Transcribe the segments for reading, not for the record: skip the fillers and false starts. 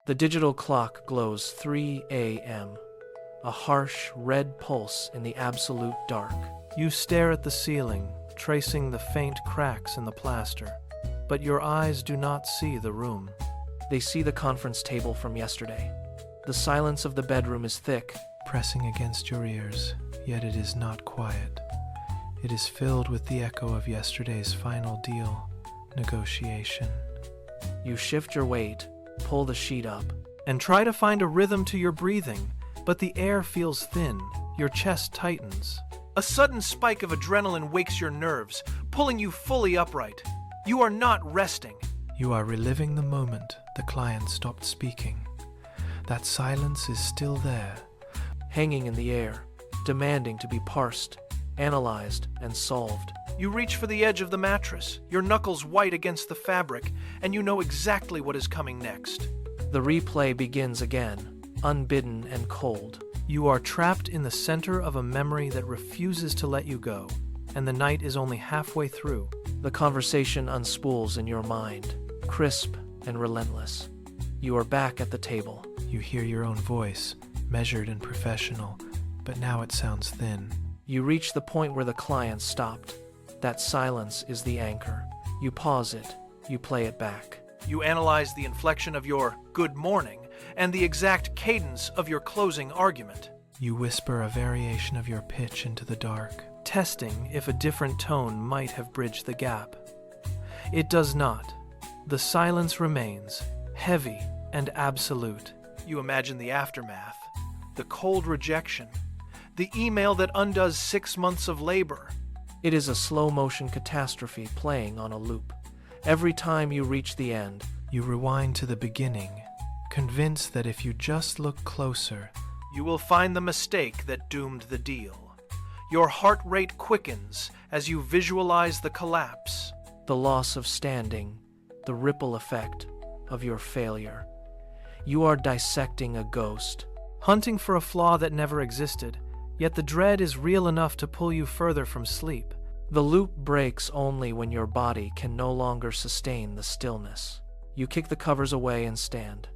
The digital clock glows 3 a.m., a harsh red pulse in the absolute dark. You stare at the ceiling, tracing the faint cracks in the plaster, but your eyes do not see the room. They see the conference table from yesterday. The silence of the bedroom is thick, pressing against your ears, yet it is not quiet. It is filled with the echo of yesterday's final deal, negotiation. You shift your weight, pull the sheet up, and try to find a rhythm to your breathing, but the air feels thin, your chest tightens. A sudden spike of adrenaline wakes your nerves, pulling you fully upright. You are not resting. You are reliving the moment the client stopped speaking. That silence is still there, hanging in the air, demanding to be parsed, analyzed, and solved. You reach for the edge of the mattress, your knuckles white against the fabric, and you know exactly what is coming next. The replay begins again, unbidden and cold. You are trapped in the center of a memory that refuses to let you go, and the night is only halfway through. The conversation unspools in your mind, crisp and relentless. You are back at the table. You hear your own voice, measured and professional, but now it sounds thin. You reach the point where the client stopped. That silence is the anchor. You pause it. You play it back. You analyze the inflection of your good morning and the exact cadence of your closing argument. You whisper a variation of your pitch into the dark, testing if a different tone might have bridged the gap. It does not. The silence remains, heavy and absolute. You imagine the aftermath, the cold rejection, the email that undoes 6 months of labor. It is a slow-motion catastrophe playing on a loop. Every time you reach the end, you rewind to the beginning, convinced that if you just look closer, you will find the mistake that doomed the deal. Your heart rate quickens as you visualize the collapse. The loss of standing, the ripple effect of your failure. You are dissecting a ghost, hunting for a flaw that never existed, yet the dread is real enough to pull you further from sleep. The loop breaks only when your body can no longer sustain the stillness. You kick the covers away and stand.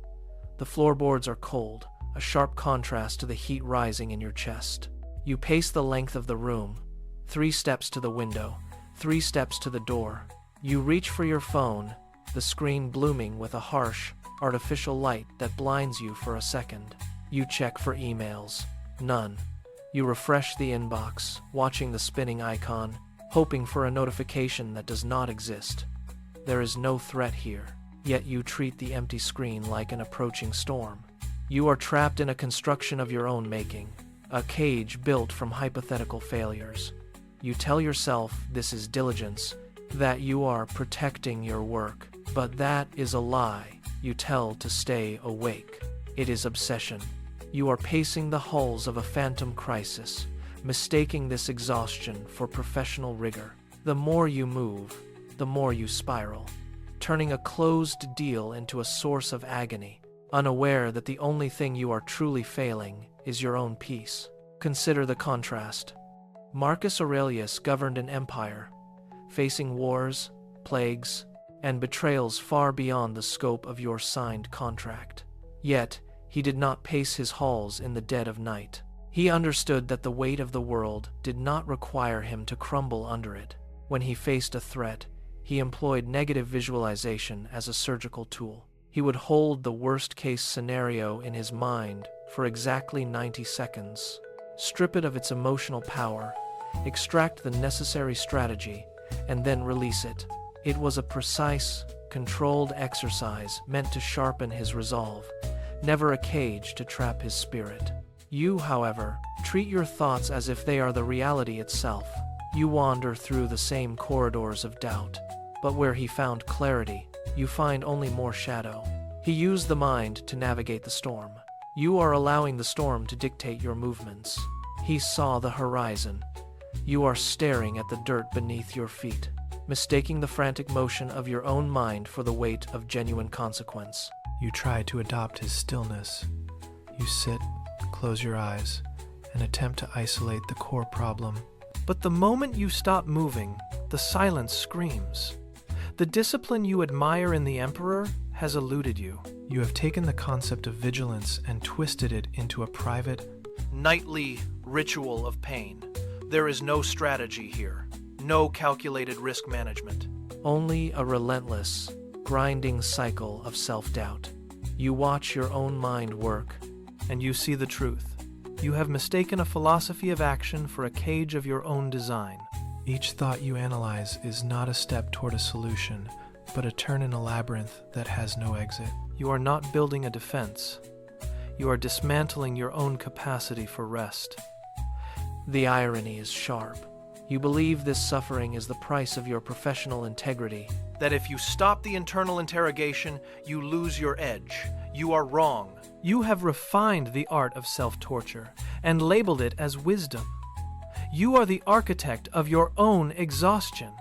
The floorboards are cold, a sharp contrast to the heat rising in your chest. You pace the length of the room, 3 steps to the window, 3 steps to the door. You reach for your phone, the screen blooming with a harsh, artificial light that blinds you for a second. You check for emails. None. You refresh the inbox, watching the spinning icon, hoping for a notification that does not exist. There is no threat here, yet you treat the empty screen like an approaching storm. You are trapped in a construction of your own making, a cage built from hypothetical failures. You tell yourself this is diligence, that you are protecting your work, but that is a lie you tell to stay awake. It is obsession. You are pacing the hulls of a phantom crisis, mistaking this exhaustion for professional rigor. The more you move, the more you spiral, turning a closed deal into a source of agony, unaware that the only thing you are truly failing is your own peace. Consider the contrast. Marcus Aurelius governed an empire, facing wars, plagues, and betrayals far beyond the scope of your signed contract. Yet, he did not pace his halls in the dead of night. He understood that the weight of the world did not require him to crumble under it. When he faced a threat, he employed negative visualization as a surgical tool. He would hold the worst-case scenario in his mind for exactly 90 seconds, strip it of its emotional power, extract the necessary strategy, and then release it. It was a precise, controlled exercise meant to sharpen his resolve, never a cage to trap his spirit. You, however, treat your thoughts as if they are the reality itself. You wander through the same corridors of doubt, but where he found clarity, you find only more shadow. He used the mind to navigate the storm. You are allowing the storm to dictate your movements. He saw the horizon. You are staring at the dirt beneath your feet, mistaking the frantic motion of your own mind for the weight of genuine consequence. You try to adopt his stillness. You sit, close your eyes, and attempt to isolate the core problem. But the moment you stop moving, the silence screams. The discipline you admire in the emperor has eluded you. You have taken the concept of vigilance and twisted it into a private, nightly ritual of pain. There is no strategy here, no calculated risk management. Only a relentless, grinding cycle of self-doubt. You watch your own mind work, And you see the truth. You have mistaken a philosophy of action for a cage of your own design. Each thought you analyze is not a step toward a solution, but a turn in a labyrinth that has no exit. You are not building a defense. You are dismantling your own capacity for rest. The irony is sharp. You believe this suffering is the price of your professional integrity. That if you stop the internal interrogation, you lose your edge. You are wrong. You have refined the art of self-torture and labeled it as wisdom. You are the architect of your own exhaustion.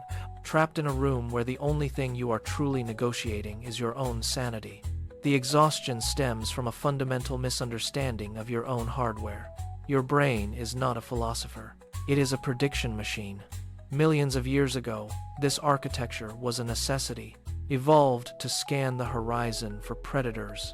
Trapped in a room where the only thing you are truly negotiating is your own sanity. The exhaustion stems from a fundamental misunderstanding of your own hardware. Your brain is not a philosopher. It is a prediction machine. Millions of years ago, this architecture was a necessity, evolved to scan the horizon for predators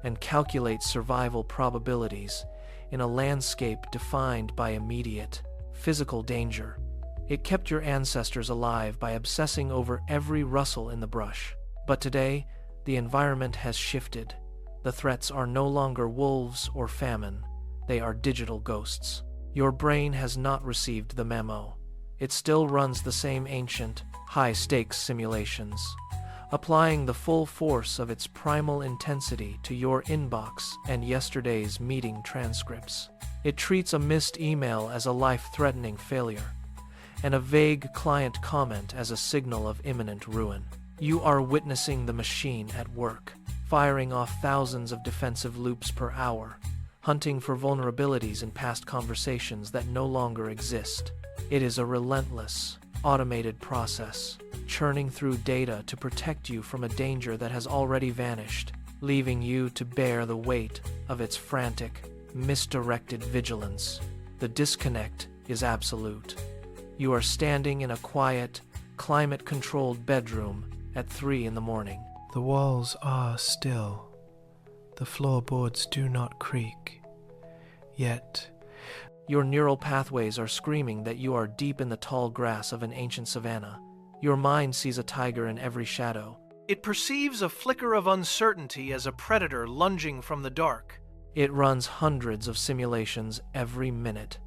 and calculate survival probabilities in a landscape defined by immediate, physical danger. It kept your ancestors alive by obsessing over every rustle in the brush. But today, the environment has shifted. The threats are no longer wolves or famine. They are digital ghosts. Your brain has not received the memo. It still runs the same ancient, high-stakes simulations, applying the full force of its primal intensity to your inbox and yesterday's meeting transcripts. It treats a missed email as a life-threatening failure, and a vague client comment as a signal of imminent ruin. You are witnessing the machine at work, firing off thousands of defensive loops per hour, hunting for vulnerabilities in past conversations that no longer exist. It is a relentless, automated process, churning through data to protect you from a danger that has already vanished, leaving you to bear the weight of its frantic, misdirected vigilance. The disconnect is absolute. You are standing in a quiet, climate-controlled bedroom at 3 a.m. The walls are still. The floorboards do not creak. Yet, your neural pathways are screaming that you are deep in the tall grass of an ancient savanna. Your mind sees a tiger in every shadow. It perceives a flicker of uncertainty as a predator lunging from the dark. It runs hundreds of simulations every minute,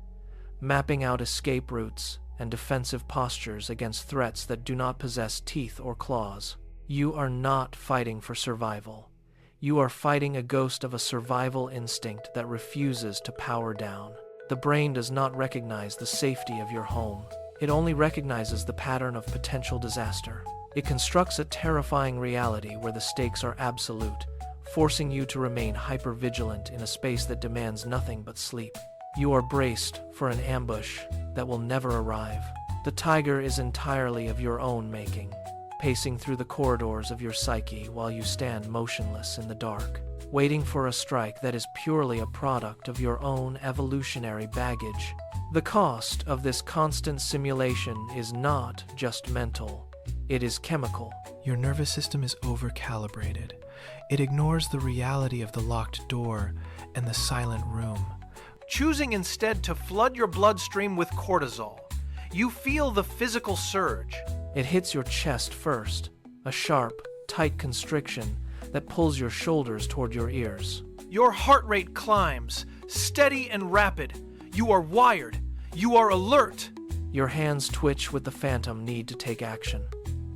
mapping out escape routes and defensive postures against threats that do not possess teeth or claws. You are not fighting for survival. You are fighting a ghost of a survival instinct that refuses to power down. The brain does not recognize the safety of your home. It only recognizes the pattern of potential disaster. It constructs a terrifying reality where the stakes are absolute, forcing you to remain hyper-vigilant in a space that demands nothing but sleep. You are braced for an ambush that will never arrive. The tiger is entirely of your own making, pacing through the corridors of your psyche while you stand motionless in the dark, waiting for a strike that is purely a product of your own evolutionary baggage. The cost of this constant simulation is not just mental, it is chemical. Your nervous system is over-calibrated. It ignores the reality of the locked door and the silent room, choosing instead to flood your bloodstream with cortisol. You feel the physical surge. It hits your chest first, a sharp, tight constriction that pulls your shoulders toward your ears. Your heart rate climbs, steady and rapid. You are wired. You are alert. Your hands twitch with the phantom need to take action.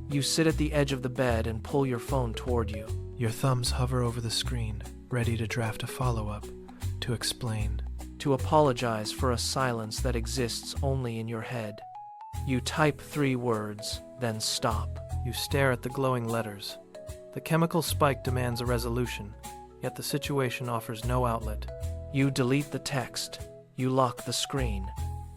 You sit at the edge of the bed and pull your phone toward you. Your thumbs hover over the screen, ready to draft a follow-up, to explain, to apologize for a silence that exists only in your head. You type 3 words, then stop. You stare at the glowing letters. The chemical spike demands a resolution, yet the situation offers no outlet. You delete the text. You lock the screen.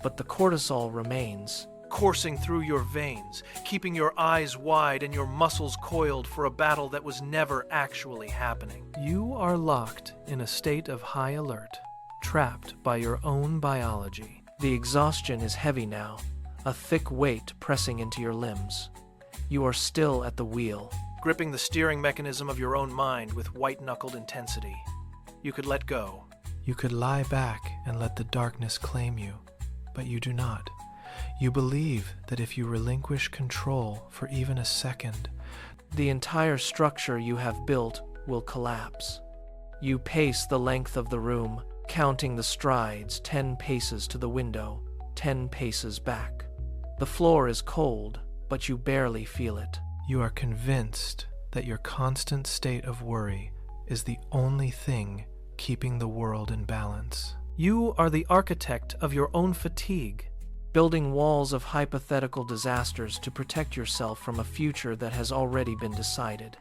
But the cortisol remains, coursing through your veins, keeping your eyes wide and your muscles coiled for a battle that was never actually happening. You are locked in a state of high alert, trapped by your own biology. The exhaustion is heavy now, a thick weight pressing into your limbs. You are still at the wheel, gripping the steering mechanism of your own mind with white-knuckled intensity. You could let go. You could lie back and let the darkness claim you, but you do not. You believe that if you relinquish control for even a second, the entire structure you have built will collapse. You pace the length of the room, counting the strides, 10 paces to the window, 10 paces back. The floor is cold, but you barely feel it. You are convinced that your constant state of worry is the only thing keeping the world in balance. You are the architect of your own fatigue, building walls of hypothetical disasters to protect yourself from a future that has already been decided.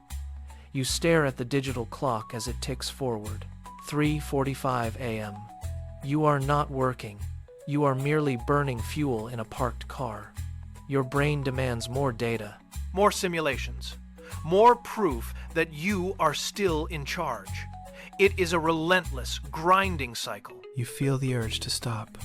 You stare at the digital clock as it ticks forward. 3:45 a.m. You are not working. You are merely burning fuel in a parked car. Your brain demands more data. more simulations, more proof that you are still in charge. It is a relentless, grinding cycle. You feel the urge to stop,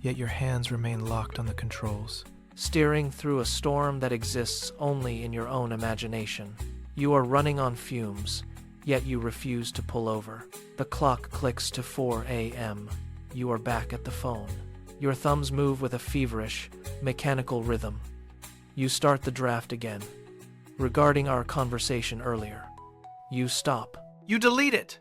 yet your hands remain locked on the controls. Steering through a storm that exists only in your own imagination. You are running on fumes, yet you refuse to pull over. The clock clicks to 4 a.m. You are back at the phone. Your thumbs move with a feverish, mechanical rhythm. You start the draft again. Regarding our conversation earlier, you stop. You delete it.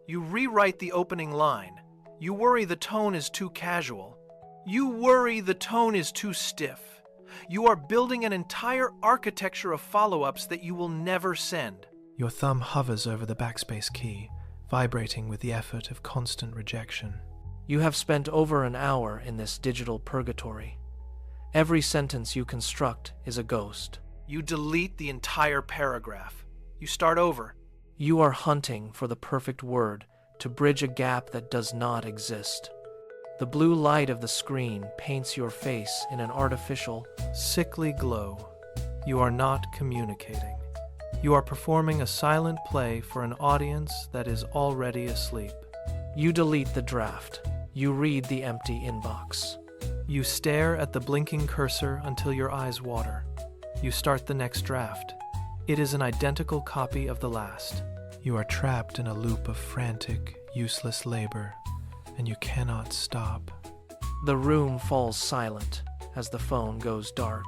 You rewrite the opening line. You worry the tone is too casual. You worry the tone is too stiff. You are building an entire architecture of follow-ups that you will never send. Your thumb hovers over the backspace key, vibrating with the effort of constant rejection. You have spent over an hour in this digital purgatory. Every sentence you construct is a ghost. You delete the entire paragraph. You start over. You are hunting for the perfect word to bridge a gap that does not exist. The blue light of the screen paints your face in an artificial, sickly glow. You are not communicating. You are performing a silent play for an audience that is already asleep. You delete the draft. You read the empty inbox. You stare at the blinking cursor until your eyes water. You start the next draft. It is an identical copy of the last. You are trapped in a loop of frantic, useless labor, and you cannot stop. The room falls silent as the phone goes dark.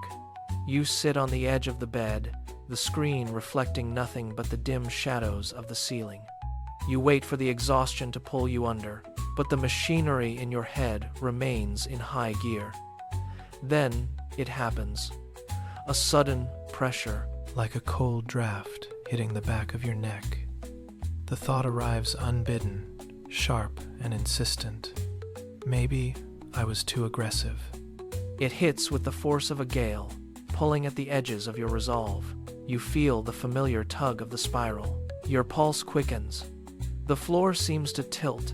You sit on the edge of the bed, the screen reflecting nothing but the dim shadows of the ceiling. You wait for the exhaustion to pull you under, but the machinery in your head remains in high gear. Then it happens. A sudden pressure, like a cold draft hitting the back of your neck. The thought arrives unbidden, sharp and insistent. Maybe I was too aggressive. It hits with the force of a gale, pulling at the edges of your resolve. You feel the familiar tug of the spiral. Your pulse quickens. The floor seems to tilt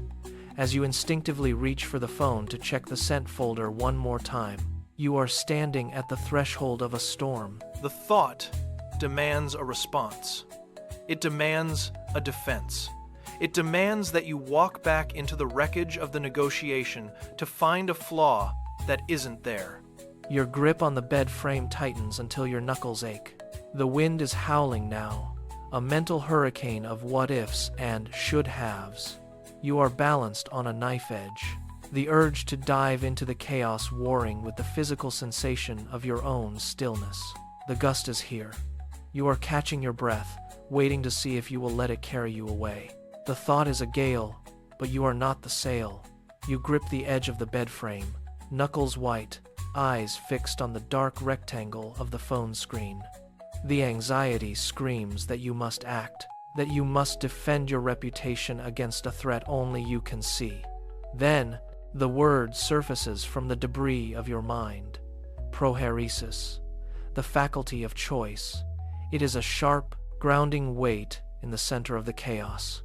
as you instinctively reach for the phone to check the sent folder one more time. You are standing at the threshold of a storm. The thought demands a response. It demands a defense. It demands that you walk back into the wreckage of the negotiation to find a flaw that isn't there. Your grip on the bed frame tightens until your knuckles ache. The wind is howling now, a mental hurricane of what-ifs and should-haves. You are balanced on a knife edge, the urge to dive into the chaos warring with the physical sensation of your own stillness. The gust is here. You are catching your breath, waiting to see if you will let it carry you away. The thought is a gale, but you are not the sail. You grip the edge of the bed frame, knuckles white, eyes fixed on the dark rectangle of the phone screen. The anxiety screams that you must act, that you must defend your reputation against a threat only you can see. Then, the word surfaces from the debris of your mind. Prohairesis, the faculty of choice. It is a sharp, grounding weight in the center of the chaos.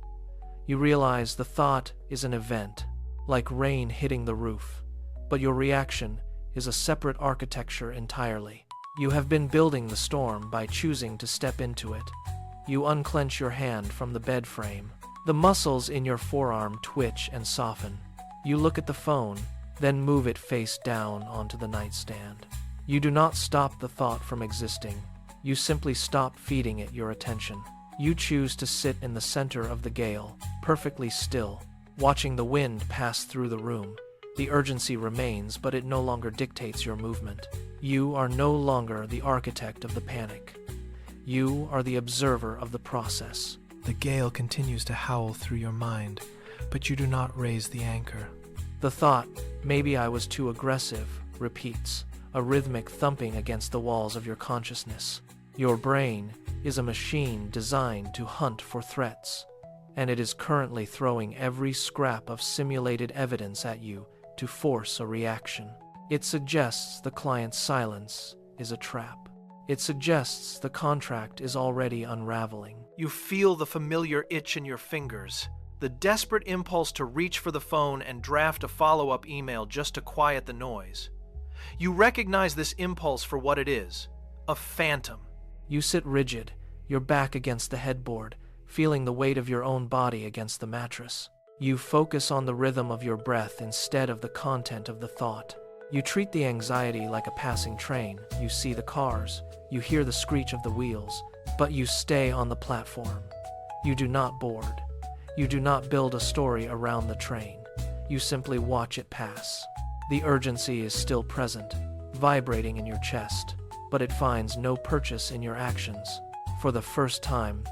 You realize the thought is an event, like rain hitting the roof, but your reaction is a separate architecture entirely. You have been building the storm by choosing to step into it. You unclench your hand from the bed frame. The muscles in your forearm twitch and soften. You look at the phone, then move it face down onto the nightstand. You do not stop the thought from existing. You simply stop feeding it your attention. You choose to sit in the center of the gale, perfectly still, watching the wind pass through the room. The urgency remains, but it no longer dictates your movement. You are no longer the architect of the panic. You are the observer of the process. The gale continues to howl through your mind, but you do not raise the anchor. The thought, "Maybe I was too aggressive," repeats, a rhythmic thumping against the walls of your consciousness. Your brain is a machine designed to hunt for threats, and it is currently throwing every scrap of simulated evidence at you to force a reaction. It suggests the client's silence is a trap. It suggests the contract is already unraveling. You feel the familiar itch in your fingers, the desperate impulse to reach for the phone and draft a follow-up email just to quiet the noise. You recognize this impulse for what it is, a phantom. You sit rigid, your back against the headboard, feeling the weight of your own body against the mattress. You focus on the rhythm of your breath instead of the content of the thought. You treat the anxiety like a passing train. You see the cars, you hear the screech of the wheels, but you stay on the platform. You do not board. You do not build a story around the train. You simply watch it pass. The urgency is still present, vibrating in your chest, but it finds no purchase in your actions. For the first time,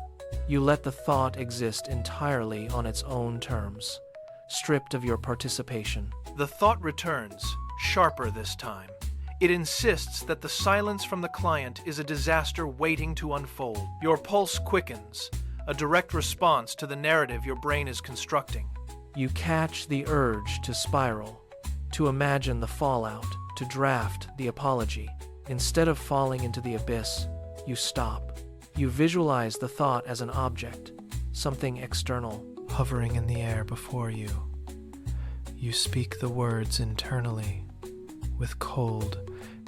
you let the thought exist entirely on its own terms, stripped of your participation. The thought returns, sharper this time. It insists that the silence from the client is a disaster waiting to unfold. Your pulse quickens, a direct response to the narrative your brain is constructing. You catch the urge to spiral, to imagine the fallout, to draft the apology. Instead of falling into the abyss, you stop. You visualize the thought as an object, something external, hovering in the air before you. You speak the words internally, with cold,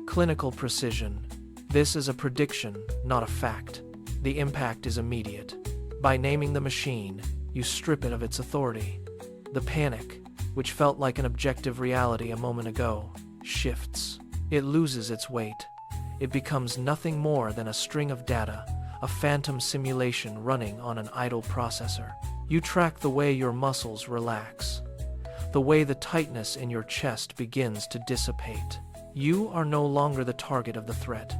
clinical precision. This is a prediction, not a fact. The impact is immediate. By naming the machine, you strip it of its authority. The panic, which felt like an objective reality a moment ago, shifts. It loses its weight. It becomes nothing more than a string of data, a phantom simulation running on an idle processor. You track the way your muscles relax, the way the tightness in your chest begins to dissipate. You are no longer the target of the threat.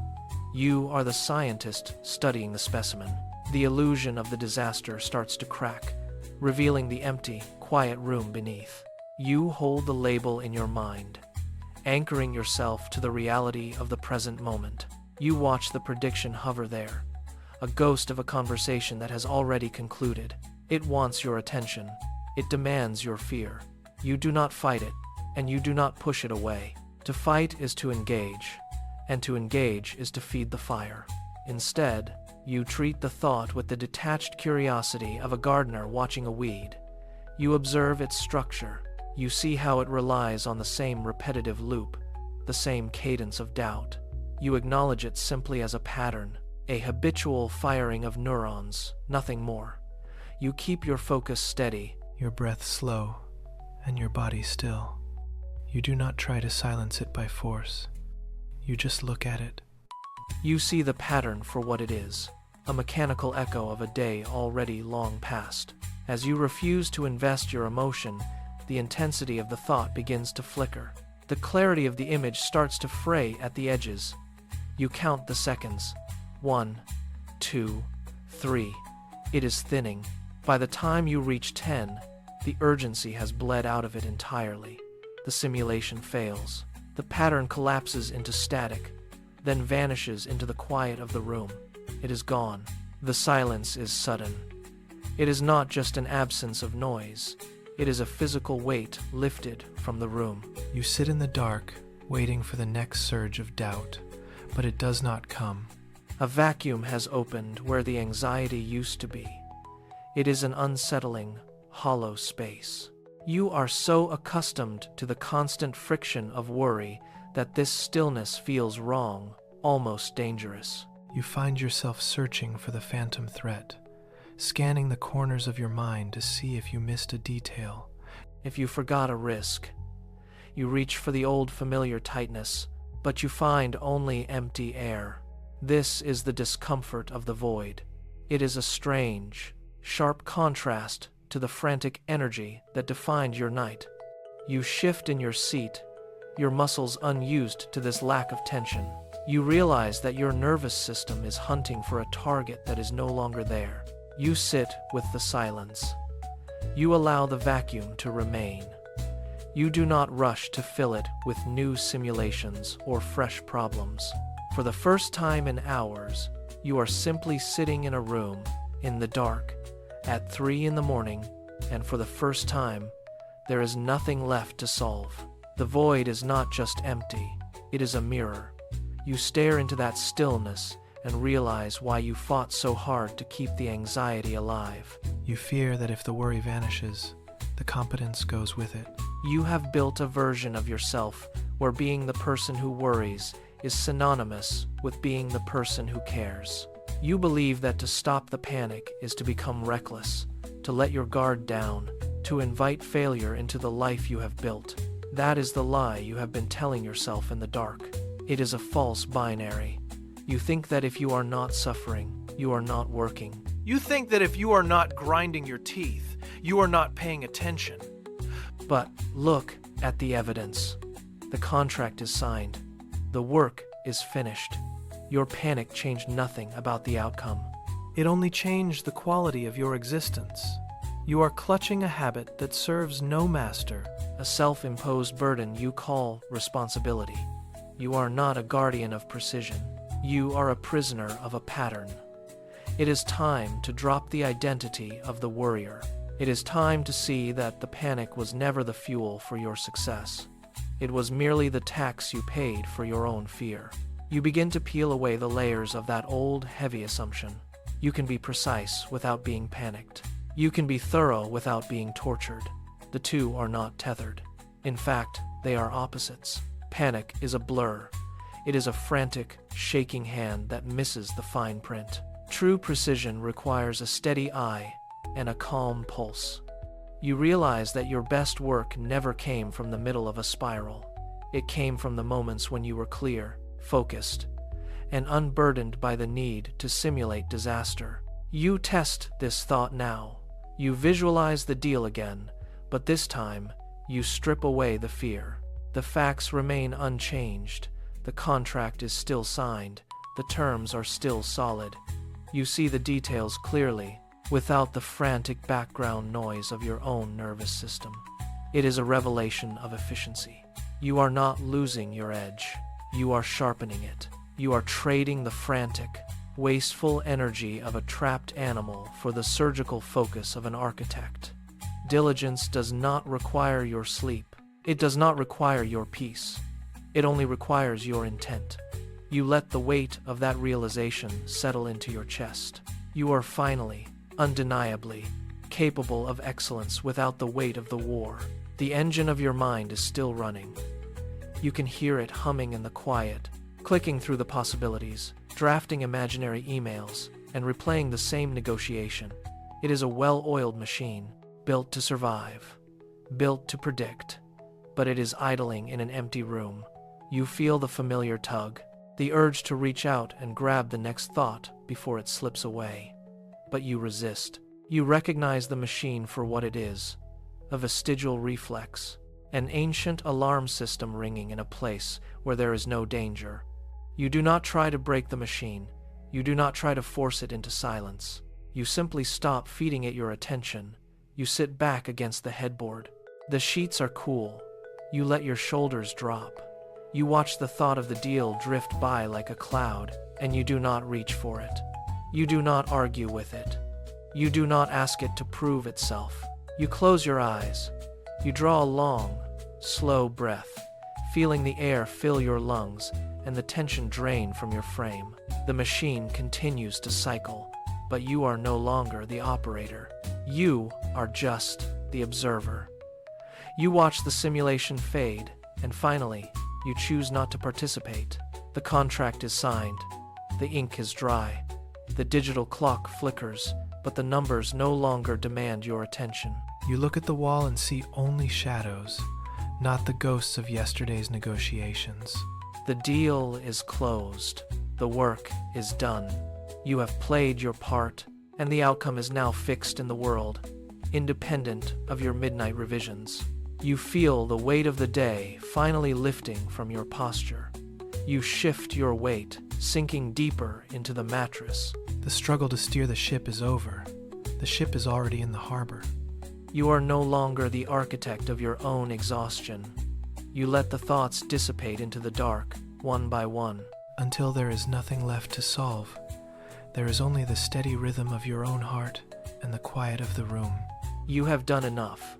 You are the scientist studying the specimen. The illusion of the disaster starts to crack, revealing the empty, quiet room beneath. You hold the label in your mind, anchoring yourself to the reality of the present moment. You watch the prediction hover there, a ghost of a conversation that has already concluded. It wants your attention. It demands your fear. You do not fight it, and you do not push it away. To fight is to engage, and to engage is to feed the fire. Instead, you treat the thought with the detached curiosity of a gardener watching a weed. You observe its structure. You see how it relies on the same repetitive loop, the same cadence of doubt. You acknowledge it simply as a pattern, a habitual firing of neurons, nothing more. You keep your focus steady, your breath slow, and your body still. You do not try to silence it by force. You just look at it. You see the pattern for what it is, a mechanical echo of a day already long past. As you refuse to invest your emotion, the intensity of the thought begins to flicker. The clarity of the image starts to fray at the edges. You count the seconds. 1, 2, 3. It is thinning. By the time you reach 10, the urgency has bled out of it entirely. The simulation fails. The pattern collapses into static, then vanishes into the quiet of the room. It is gone. The silence is sudden. It is not just an absence of noise. It is a physical weight lifted from the room. You sit in the dark, waiting for the next surge of doubt, but it does not come. A vacuum has opened where the anxiety used to be. It is an unsettling, hollow space. You are so accustomed to the constant friction of worry that this stillness feels wrong, almost dangerous. You find yourself searching for the phantom threat, scanning the corners of your mind to see if you missed a detail. If you forgot a risk, you reach for the old familiar tightness, but you find only empty air. This is the discomfort of the void. It is a strange, sharp contrast to the frantic energy that defined your night. You shift in your seat, your muscles unused to this lack of tension. You realize that your nervous system is hunting for a target that is no longer there. You sit with the silence. You allow the vacuum to remain. You do not rush to fill it with new simulations or fresh problems. For the first time in hours, you are simply sitting in a room, in the dark, at 3 a.m, and for the first time, there is nothing left to solve. The void is not just empty, it is a mirror. You stare into that stillness and realize why you fought so hard to keep the anxiety alive. You fear that if the worry vanishes, the competence goes with it. You have built a version of yourself where being the person who worries is synonymous with being the person who cares. You believe that to stop the panic is to become reckless, to let your guard down, to invite failure into the life you have built. That is the lie you have been telling yourself in the dark. It is a false binary. You think that if you are not suffering, you are not working. You think that if you are not grinding your teeth, you are not paying attention. But look at the evidence. The contract is signed. The work is finished. Your panic changed nothing about the outcome. It only changed the quality of your existence. You are clutching a habit that serves no master. A self-imposed burden you call responsibility. You are not a guardian of precision. You are a prisoner of a pattern. It is time to drop the identity of the worrier. It is time to see that the panic was never the fuel for your success. It was merely the tax you paid for your own fear. You begin to peel away the layers of that old, heavy assumption. You can be precise without being panicked. You can be thorough without being tortured. The two are not tethered. In fact, they are opposites. Panic is a blur. It is a frantic, shaking hand that misses the fine print. True precision requires a steady eye and a calm pulse. You realize that your best work never came from the middle of a spiral. It came from the moments when you were clear, focused, and unburdened by the need to simulate disaster. You test this thought now. You visualize the deal again, but this time, you strip away the fear. The facts remain unchanged. The contract is still signed. The terms are still solid. You see the details clearly, without the frantic background noise of your own nervous system. It is a revelation of efficiency. You are not losing your edge. You are sharpening it. You are trading the frantic, wasteful energy of a trapped animal for the surgical focus of an architect. Diligence does not require your sleep. It does not require your peace. It only requires your intent. You let the weight of that realization settle into your chest. You are finally, undeniably, capable of excellence without the weight of the war. The engine of your mind is still running. You can hear it humming in the quiet, clicking through the possibilities, drafting imaginary emails, and replaying the same negotiation. It is a well-oiled machine, built to survive, built to predict, but it is idling in an empty room. You feel the familiar tug, the urge to reach out and grab the next thought before it slips away. But you resist. You recognize the machine for what it is, a vestigial reflex, an ancient alarm system ringing in a place where there is no danger. You do not try to break the machine. You do not try to force it into silence. You simply stop feeding it your attention. You sit back against the headboard. The sheets are cool. You let your shoulders drop. You watch the thought of the deal drift by like a cloud, and you do not reach for it. You do not argue with it. You do not ask it to prove itself. You close your eyes. You draw a long, slow breath, feeling the air fill your lungs and the tension drain from your frame. The machine continues to cycle, but you are no longer the operator. You are just the observer. You watch the simulation fade, and finally, you choose not to participate. The contract is signed. The ink is dry. The digital clock flickers, but the numbers no longer demand your attention. You look at the wall and see only shadows, not the ghosts of yesterday's negotiations. The deal is closed. The work is done. You have played your part, and the outcome is now fixed in the world, independent of your midnight revisions. You feel the weight of the day finally lifting from your posture. You shift your weight, sinking deeper into the mattress. The struggle to steer the ship is over. The ship is already in the harbor. You are no longer the architect of your own exhaustion. You let the thoughts dissipate into the dark, one by one. Until there is nothing left to solve. There is only the steady rhythm of your own heart and the quiet of the room. You have done enough.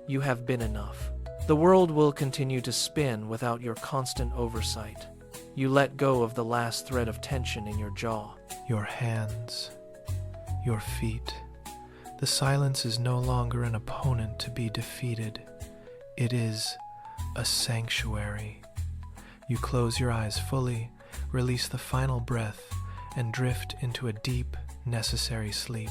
You have been enough. The world will continue to spin without your constant oversight. You let go of the last thread of tension in your jaw. Your hands, your feet. The silence is no longer an opponent to be defeated. It is a sanctuary. You close your eyes fully, release the final breath, and drift into a deep, necessary sleep.